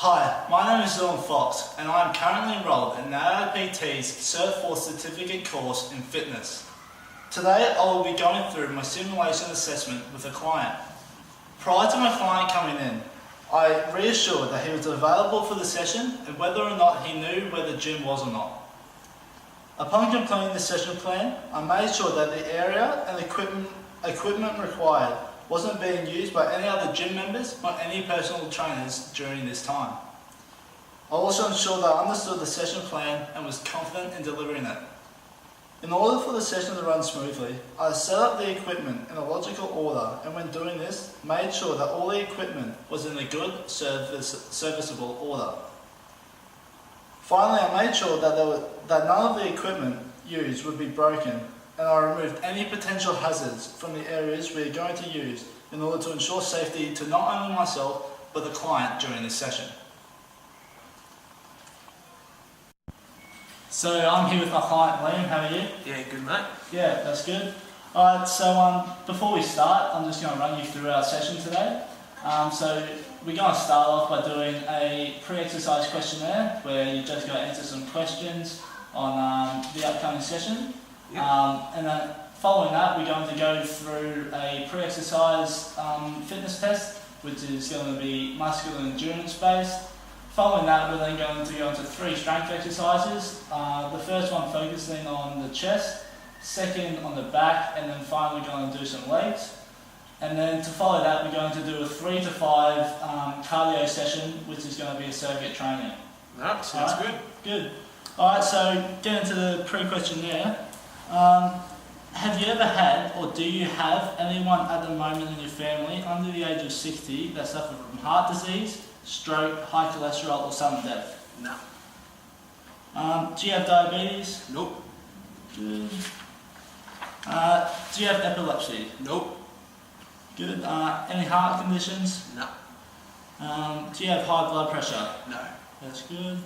Hi, my name is Dylan Fox and I am currently enrolled in the AIPT's Cert 4 certificate course in fitness. Today I will be going through my simulation assessment with a client. Prior to my client coming in, I reassured that he was available for the session and whether or not he knew where the gym was or not. Upon completing the session plan, I made sure that the area and equipment required wasn't being used by any other gym members or any personal trainers during this time. I also ensured that I understood the session plan and was confident in delivering it. In order for the session to run smoothly, I set up the equipment in a logical order and when doing this, made sure that all the equipment was in a good, serviceable order. Finally, I made sure that none of the equipment used would be broken and I removed any potential hazards from the areas we are going to use in order to ensure safety to not only myself but the client during this session. So I'm here with my client Liam, how are you? Yeah, good mate. Yeah, that's good. Alright, so before we start, I'm just going to run you through our session today. So we're going to start off by doing a pre-exercise questionnaire where you just got to answer some questions on the upcoming session. Yep. And then following that, we're going to go through a pre-exercise fitness test, which is going to be muscular endurance based. Following that, we're then going to go into 3 strength exercises. The first one focusing on the chest, second on the back, and then finally going to do some legs. And then to follow that, we're going to do a 3 to 5 cardio session, which is going to be a circuit training. That sounds All right? good. Good. Alright, so get into the pre-questionnaire. Have you ever had or do you have anyone at the moment in your family under the age of 60 that suffer from heart disease, stroke, high cholesterol or sudden death? No. Do you have diabetes? Nope. Good. Do you have epilepsy? Nope. Good. Any heart conditions? No. Do you have high blood pressure? No. That's good.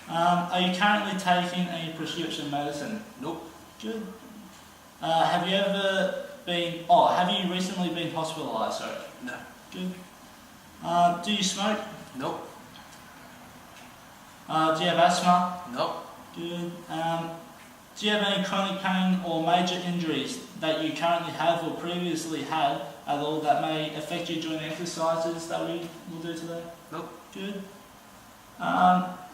Are you currently taking any prescription medicine? Nope. Good. Have you recently been hospitalised? Sorry. No. Good. Do you smoke? Nope. Do you have asthma? Nope. Good. Do you have any chronic pain or major injuries that you currently have or previously had at all that may affect you during the exercises that we will do today? Nope. Good.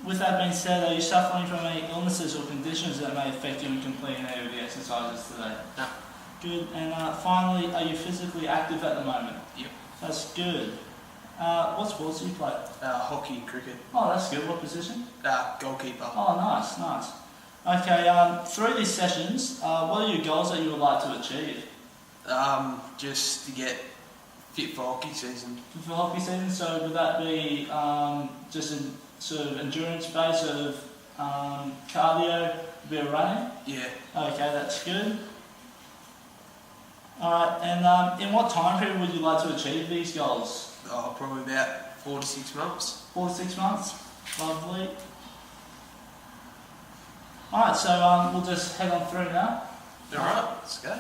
With that being said, are you suffering from any illnesses or conditions that may affect you in completing any of the exercises today? No. Good. And finally, are you physically active at the moment? Yep. That's good. What sports do you play? Hockey and cricket. Oh, that's good. What position? Goalkeeper. Oh, nice, nice. Okay, through these sessions, what are your goals that you would like to achieve? Just to get fit for hockey season. For hockey season, so would that be just a sort of endurance-based, sort of cardio, a bit of running? Yeah. Okay, that's good. Alright, and in what time period would you like to achieve these goals? Probably about 4 to 6 months. 4 to 6 months? Lovely. Alright, so we'll just head on through now. Alright, let's go.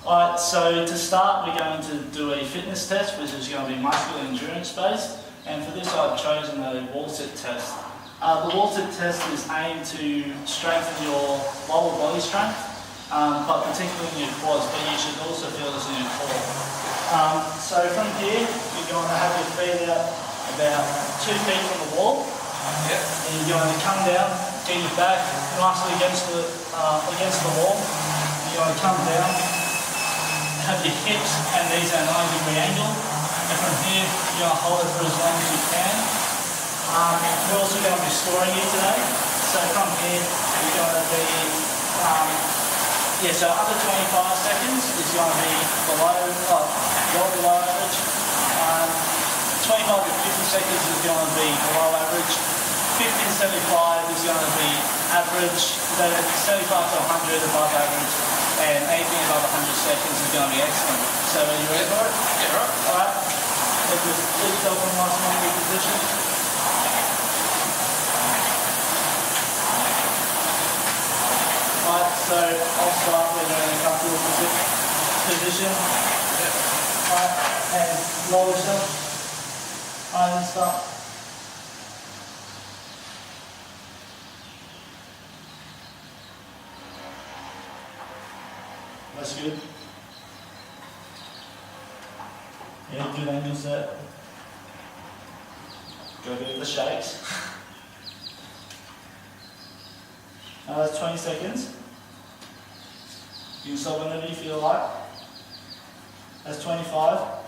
Alright, so to start we're going to do a fitness test which is going to be muscular endurance based, and for this I've chosen a wall sit test. The wall sit test is aimed to strengthen your lower body strength, but particularly in your quads, but you should also feel this in your core. So from here you're going to have your feet out about 2 feet from the wall. Yep. And you're going to come down, get your back nicely against the wall. You're going to come down, have your hips and knees at a 90-degree angle, and from here you're going to hold it for as long as you can. We're also going to be scoring you today, so from here you're going to be, so up to 25 seconds is going to be well below average. 25 to 50 seconds is going to be below average. 50 to 75 is going to be average. 75 to 100 above average. And anything above 100 seconds is going to be excellent. So are you ready for it? Yeah, right. Alright. Take yourself in a nice monkey position. Alright, so I'll start with a comfortable position. Yep. Alright, and roll yourself. Alright, then start. That's good. Yeah, good angles there. Go do the shakes. That's 20 seconds. You can stop whenever you feel like. That's 25.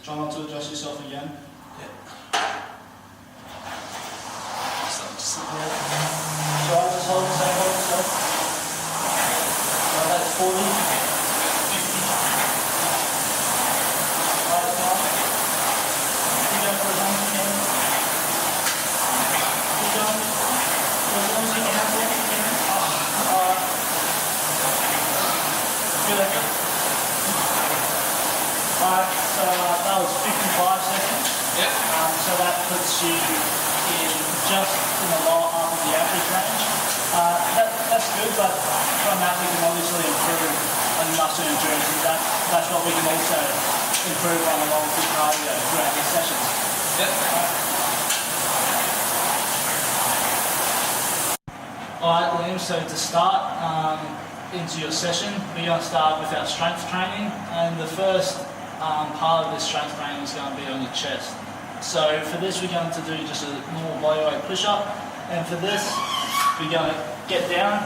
Try not to adjust yourself again. So I just hold the same hold yourself. So that's 40. 50. Alright, now. Keep going for as long as you can. Keep going. For as long as you can. Alright. Good effort. Alright, so that was 55 seconds. Yep. So that puts you in just in the lower half of the average range. That's good, but from that we can obviously improve on muscle endurance, and that's what we can also improve on along with cardio throughout these sessions. Yep. Alright, Liam, so to start into your session, we're going to start with our strength training, and the first part of this strength training is going to be on your chest. So for this we're going to do just a normal bodyweight push-up, and for this we're going to get down,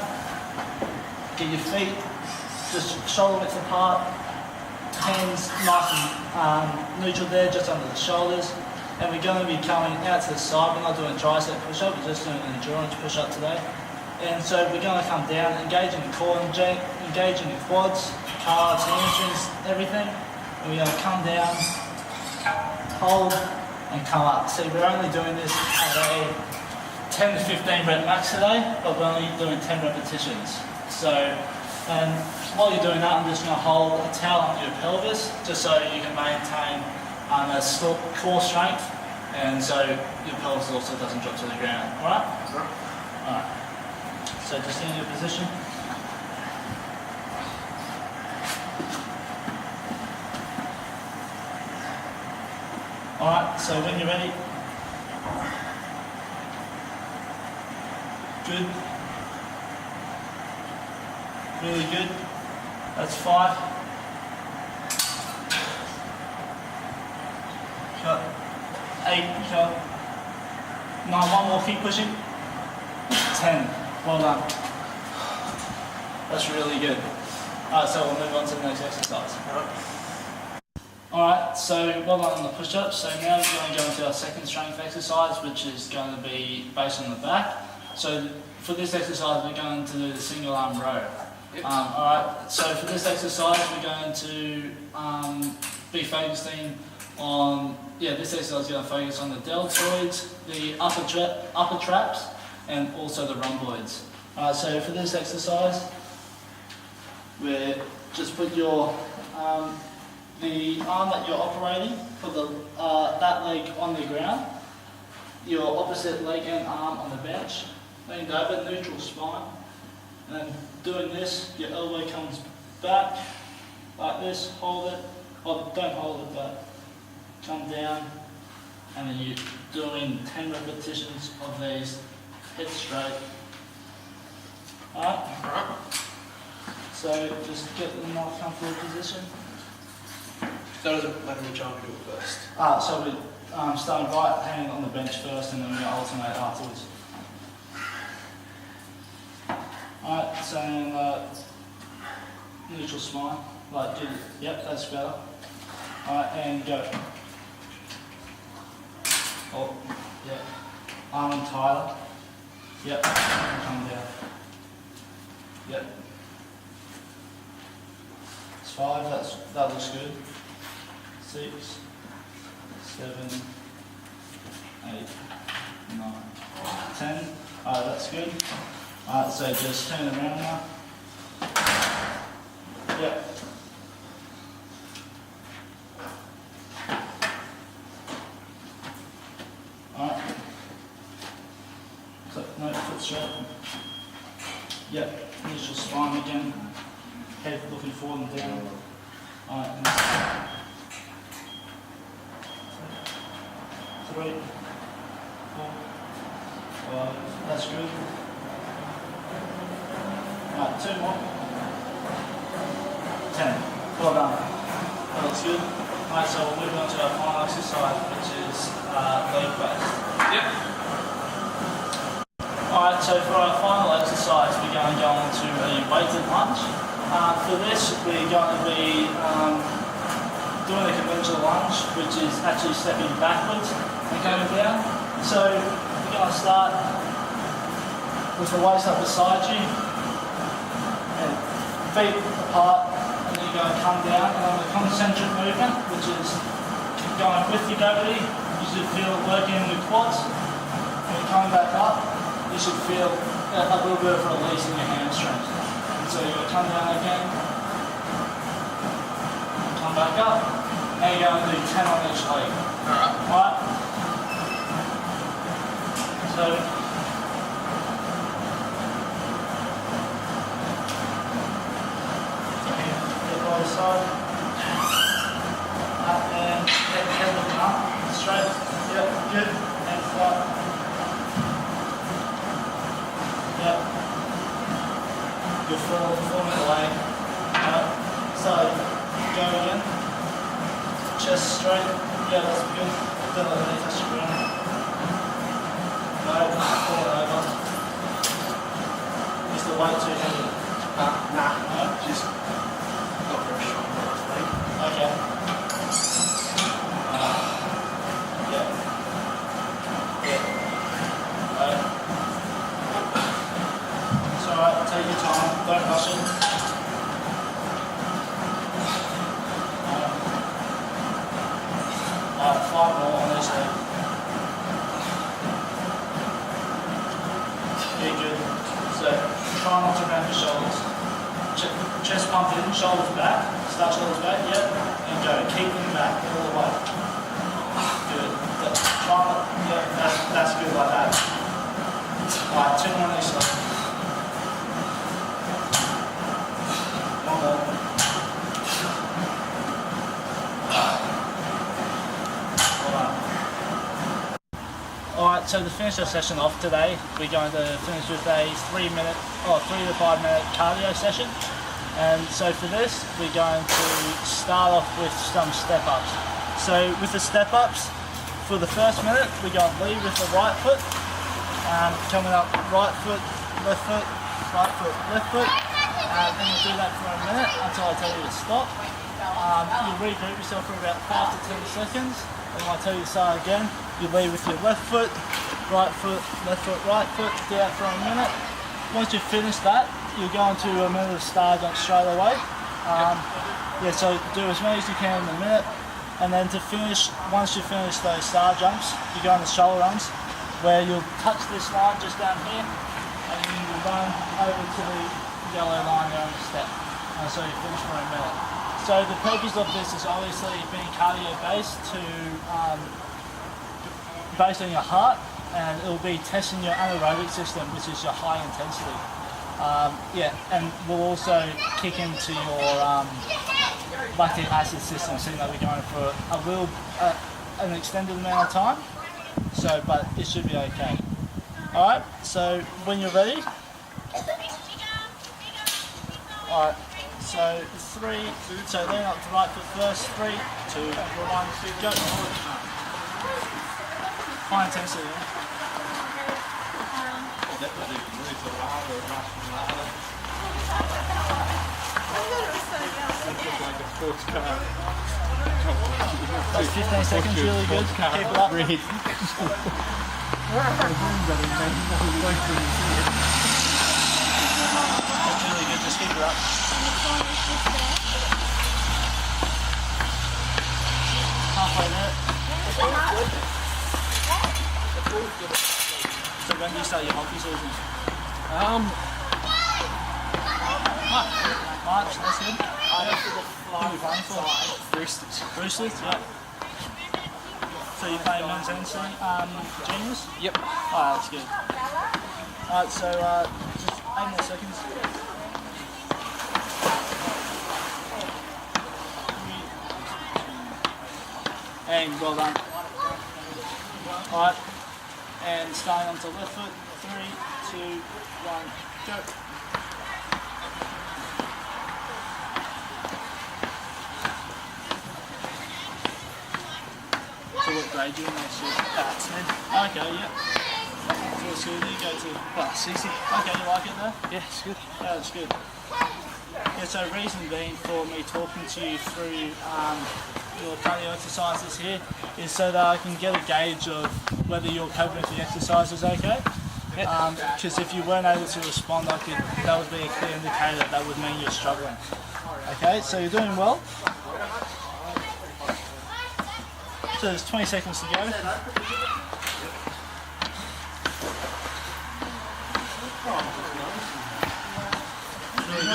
get your feet just shoulder width apart, hands nice and neutral there, just under the shoulders, and we're going to be coming out to the side. We're not doing a tricep push-up, we're just doing an endurance push-up today. And so we're going to come down, engaging the core, engaging your quads, calves, hamstrings, everything. And we're going to come down, hold, and come up. See, we're only doing this at a 10 to 15 rep max today, but we're only doing 10 repetitions. So, and while you're doing that, I'm just going to hold a towel under your pelvis, just so you can maintain a core strength, and so your pelvis also doesn't drop to the ground. Alright? Sure. Alright. So just in your position. Alright, so when you're ready, good, really good, that's 5, cut, 8, cut, 9, one more, keep pushing, 10, well done, that's really good. Alright, so we'll move on to the next exercise. Alright, so well done on the push-ups. So now we're going to go into our second strength exercise, which is going to be based on the back. So for this exercise, we're going to do the single arm row. Yep. Alright, so for this exercise, we're going to be focusing on, this exercise is going to focus on the deltoids, the upper traps, and also the rhomboids. Alright, so for this exercise, we just put your the arm that you're operating, put that leg on the ground, your opposite leg and arm on the bench, lean over, neutral spine, and doing this, your elbow comes back like this, hold it, or don't hold it, but come down, and then you're doing 10 repetitions of these, head straight. Alright? So just get in a nice comfortable position. So it doesn't matter which arm we do it first. So we're starting right hand on the bench first, and then we're going to alternate afterwards. Alright, so neutral spine, like do, yep, that's better. Alright, and go. Oh, yep. Arm and tighter. Yep, and come down. Yep. It's 5, that looks good. 6, 7, 8, 9, 10. Alright, that's good. Alright, so just turn it around now. Yep. Alright. So, no, foot straight. Yep, neutral spine again. Head looking forward and down. Alright, and 3, 4, 5. That's good. Alright, 2 more. 10. Well done. That looks good. Alright, so we'll move on to our final exercise, which is leg based. Yep. Alright, so for our final exercise, we're going to go on to a weighted lunge. For this, we're going to be doing a conventional lunge, which is actually stepping backwards and going down. So we're going to start with the weights up beside you, and feet apart, and then you're going to come down and on a concentric movement, which is going with your gravity. You should feel it working in your quads. When you're coming back up, you should feel a little bit of release in your hamstrings. And so you're going to come down again, come back up, and you're going to do 10 on each leg. Alright? So, get by the side, up and head looking up, straight, yep, good, and flat. Yep. You're forming the leg. So, go again. Chest straight. Yeah, that's good. Don't let any touch the ground. No, pull it over. Is the weight too heavy? Nah. No? Just not very strong on his leg. Okay. Yeah. It's alright, take your time, don't rush it. Alright, 5 more on each leg. Yeah, good. So, try not to round your shoulders. Chest pump in, shoulders back, start shoulders back, yep, and go. Keep them back all the way. Good. Try not, yeah, that's good like that. Alright, 2 more on each leg. One more. Alright, so to finish our session off today, we're going to finish with a 3 to 5 minute cardio session. And so for this, we're going to start off with some step ups. So with the step ups, for the first minute, we're going to lead with the right foot, coming up right foot, left foot, right foot, left foot. And we'll do that for a minute until I tell you to stop. You regroup yourself for about 5 to 10 seconds. And when I tell you to start again, you lead with your left foot, right foot, right foot. Do that for a minute. Once you've finished that, you'll go into a minute of star jump straight away. Yeah, so do as many as you can in a minute. And then to finish, once you finish those star jumps, you go into shoulder runs, where you'll touch this line just down here, and then you'll run over to the yellow line there on the step. And so you finish for a minute. So the purpose of this is obviously being cardio based based on your heart, and it will be testing your anaerobic system, which is your high intensity. Yeah, and will also kick into your lactic acid system, seeing that we're going for an extended amount of time. So, but it should be okay. All right. So when you're ready. All right. So 3. So lean up to right foot first. 3, 2, 1, go. High intensity. That's 15 seconds, really good. Keep it up. That's really good, just keep it up. Halfway there. So when do you start your hockey season? March, that's good. Who are you playing for? Roosters, yeah. So you play men's and juniors? Yep. Alright, that's good. Alright, so just 8 more seconds. And well done. Alright, and starting onto left foot. 3, 2, 1, go. So what grade do you want next year? 10. Okay, yeah. So it's good. You go to, well, 60. Okay, you like it though? Yeah, it's good. Yeah, it's good. Yeah, so reason being for me talking to you through your cardio exercises here is so that I can get a gauge of whether you're coping with the exercises okay. Because if you weren't able to respond, that would be a clear indicator that would mean you're struggling. Okay, so you're doing well. So there's 20 seconds to go.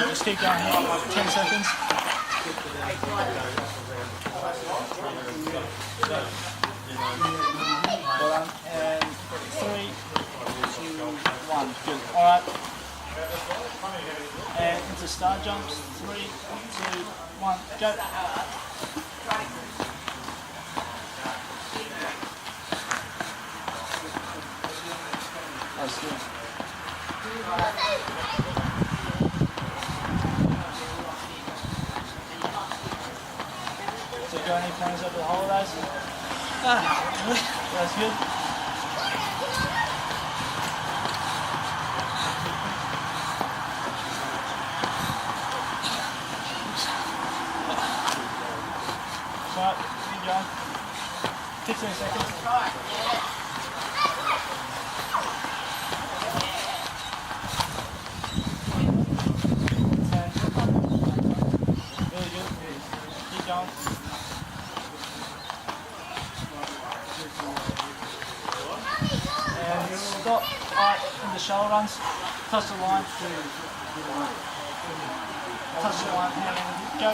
Just keep going here, 10 seconds. Well done. And 3, 2, 1. Good. Alright. And into star jumps. 3, 2, 1. Go. That's good. So you got any plans over the holidays? That's good. Right, keep going. 15 seconds. Really good. Keep going. And stop. Right, in the shoulder runs. Touch the line. Touch the line and go.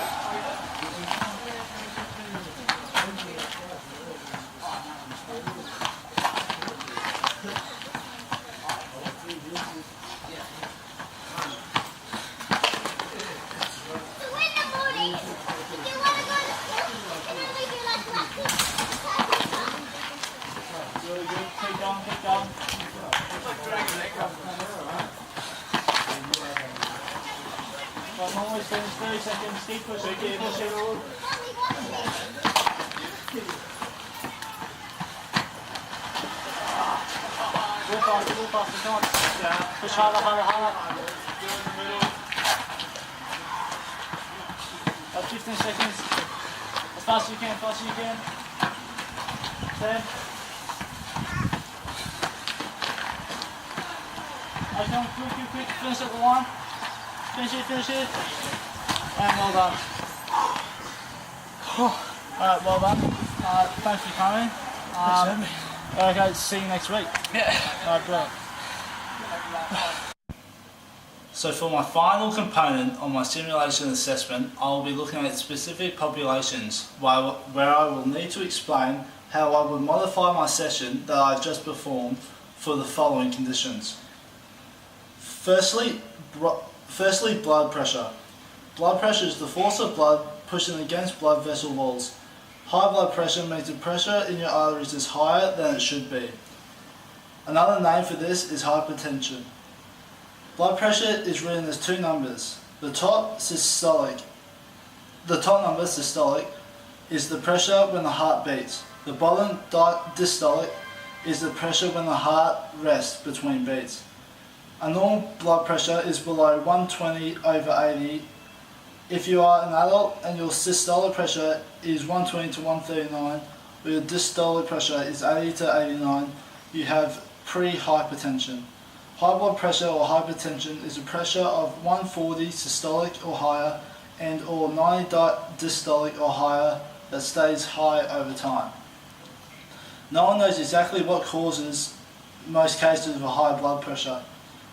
Really good. Keep going, keep going. Right, normally spends 30 seconds. Keep pushing, keep pushing. Go faster, come on. Push harder, harder, harder. About 15 seconds. As fast as you can, fast as you can. 10. Alright, come on, quick. Finish at the line. Finish it. And well done. Alright, well done. Thanks for coming. Okay, see you next week. Yeah. Alright, brilliant. So for my final component on my simulation assessment, I will be looking at specific populations where I will need to explain how I would modify my session that I just performed for the following conditions. Firstly, blood pressure. Blood pressure is the force of blood pushing against blood vessel walls. High blood pressure means the pressure in your arteries is higher than it should be. Another name for this is hypertension. Blood pressure is written as two numbers. The top number, systolic, is the pressure when the heart beats. The bottom, diastolic, is the pressure when the heart rests between beats. A normal blood pressure is below 120/80. If you are an adult and your systolic pressure is 120 to 139, or your diastolic pressure is 80 to 89, you have pre-hypertension. High blood pressure or hypertension is a pressure of 140 systolic or higher and or 90 diastolic or higher that stays high over time. No one knows exactly what causes most cases of high blood pressure.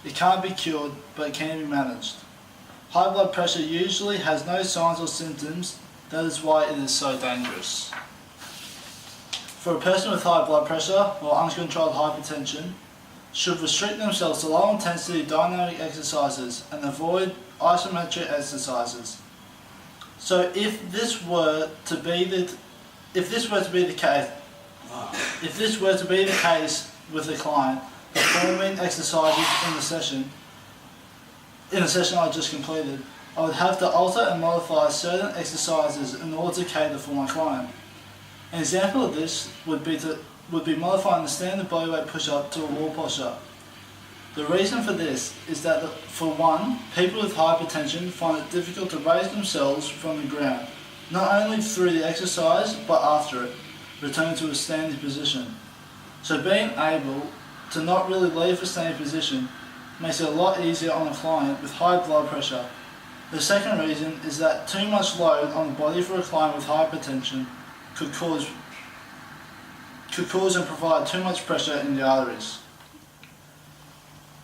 It can't be cured, but it can be managed. High blood pressure usually has no signs or symptoms, that is why it is so dangerous. For a person with high blood pressure or uncontrolled hypertension, should restrict themselves to low intensity dynamic exercises and avoid isometric exercises. So if this were to be the case, If this were to be the case with the client performing exercises in the session I just completed, I would have to alter and modify certain exercises in order to cater for my client. An example of this would be modifying the standard bodyweight push-up to a wall posture. The reason for this is that, for one, people with hypertension find it difficult to raise themselves from the ground, not only through the exercise but after it, returning to a standing position. So being able to not really leave a standing position makes it a lot easier on a client with high blood pressure. The second reason is that too much load on the body for a client with hypertension could cause and provide too much pressure in the arteries.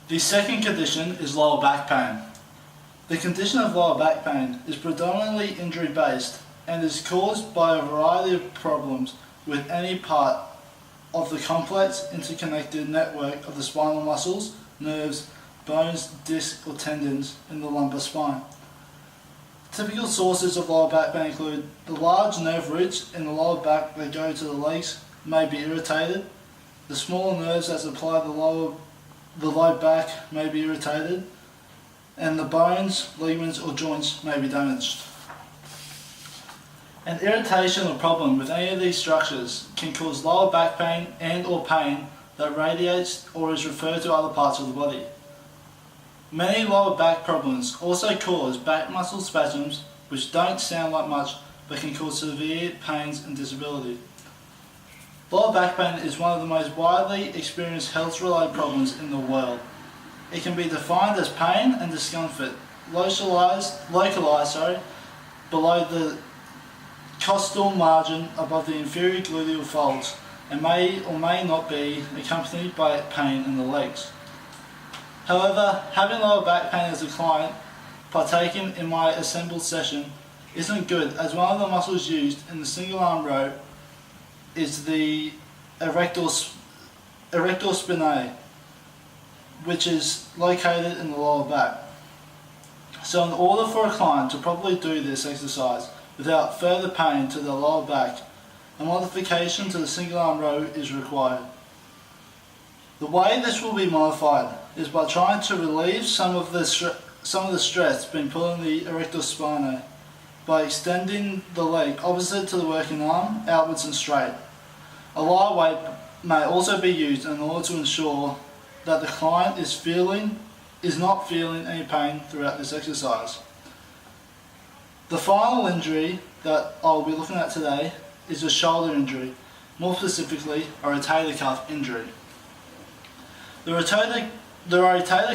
The second condition is lower back pain. The condition of lower back pain is predominantly injury-based and is caused by a variety of problems with any part of the complex interconnected network of the spinal muscles, nerves, bones, discs or tendons in the lumbar spine. Typical sources of lower back pain include the large nerve roots in the lower back that go to the legs may be irritated, the smaller nerves that supply the low back may be irritated, and the bones, ligaments or joints may be damaged. An irritation or problem with any of these structures can cause lower back pain and or pain that radiates or is referred to other parts of the body. Many lower back problems also cause back muscle spasms, which don't sound like much but can cause severe pains and disability. Lower back pain is one of the most widely experienced health-related problems in the world. It can be defined as pain and discomfort localized below the costal margin above the inferior gluteal folds and may or may not be accompanied by pain in the legs. However, having lower back pain as a client partaking in my assembled session isn't good, as one of the muscles used in the single arm row is the erector spinae, which is located in the lower back. So in order for a client to properly do this exercise without further pain to the lower back, a modification to the single arm row is required. The way this will be modified is by trying to relieve some of the stress being put on the erector spinae by extending the leg opposite to the working arm outwards and straight. A light weight may also be used in order to ensure that the client is not feeling any pain throughout this exercise. The final injury that I'll be looking at today is a shoulder injury, more specifically a rotator cuff injury. The rotator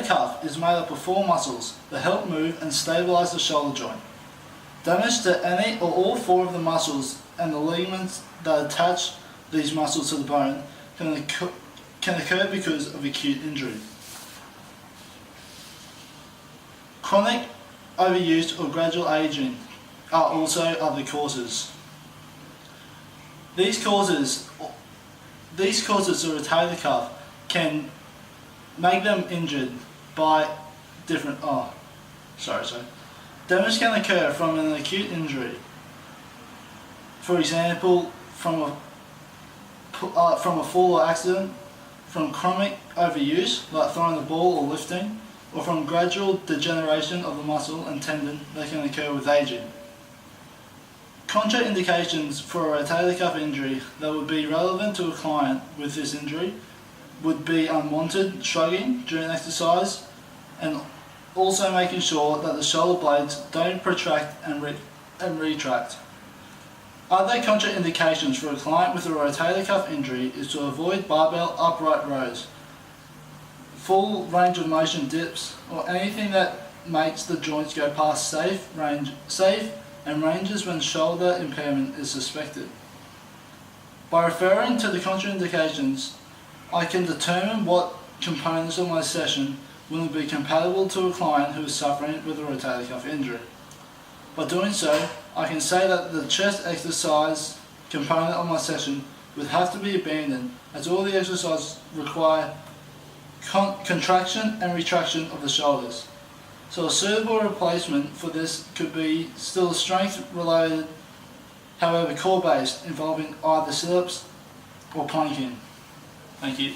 cuff is made up of 4 muscles that help move and stabilize the shoulder joint. Damage to any or all 4 of the muscles and the ligaments that attach these muscles to the bone can occur because of acute injury. Chronic, overuse or gradual aging are also other causes. These causes of rotator cuff can make them injured by different. Damage can occur from an acute injury. For example, from a fall or accident, from chronic overuse, like throwing the ball or lifting, or from gradual degeneration of the muscle and tendon that can occur with aging. Contraindications for a rotator cuff injury that would be relevant to a client with this injury would be unwanted shrugging during exercise, and also making sure that the shoulder blades don't protract and retract. Other contraindications for a client with a rotator cuff injury is to avoid barbell upright rows, full range of motion dips, or anything that makes the joints go past safe and ranges when shoulder impairment is suspected. By referring to the contraindications, I can determine what components of my session will be compatible to a client who is suffering with a rotator cuff injury. By doing so, I can say that the chest exercise component of my session would have to be abandoned, as all the exercises require contraction and retraction of the shoulders. So a suitable replacement for this could be still strength related, however core based, involving either sit-ups, or planking. Thank you.